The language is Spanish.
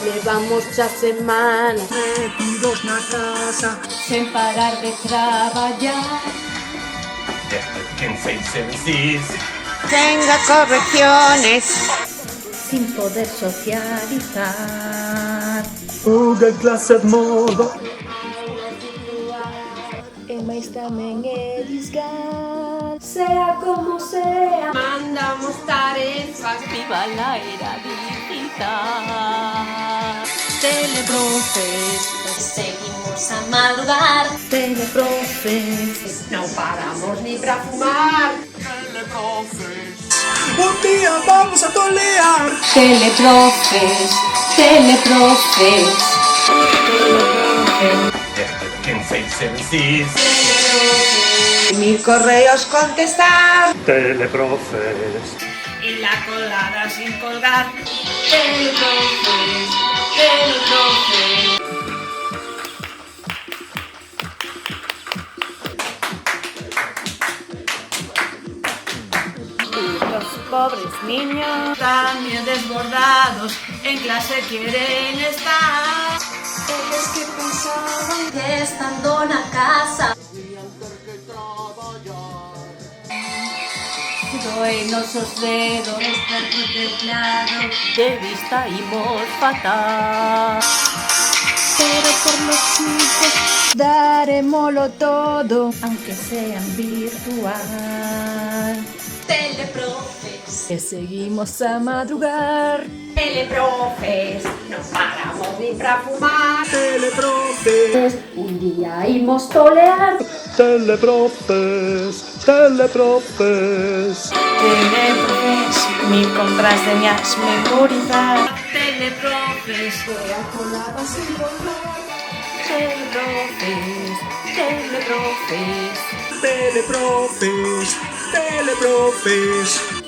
Levamos xa semanas metidos na casa sen parar de traballar. Desde 15 y 6 Tenga correcciones. Sin poder socializar. Google Clase modo E máis tamén é disgar. Sea como sea, mandamos tarefas. Viva la era digital. Teleprofes, seguimos a madrugar. Teleprofes, non paramos ni para fumar. un día vamos a tolear. Teleprofes, teleprofes. desde 15 y 6 Mil correos contestar. Teleprofes. Y la colada sin colgar. Teleprofes, teleprofes. Los pobres niños, también desbordados, en clase quieren estar. Es que pensaban que estando na casa doen nosos dedos, estar contemplado, de vista imos fatal. Pero por los chicos darémoslo todo, aunque sean virtual. Teleprofes, que seguimos a madrugar. Teleprofes, no paramos ni para fumar. Teleprofes. Un día imos tolear. Teleprofes. Teleprofes. Teleprofes, mil contraseñas memorizar. Teleprofes, voy a colar sin volver. Teleprofes, teleprofes. Teleprofes. Teleprofes.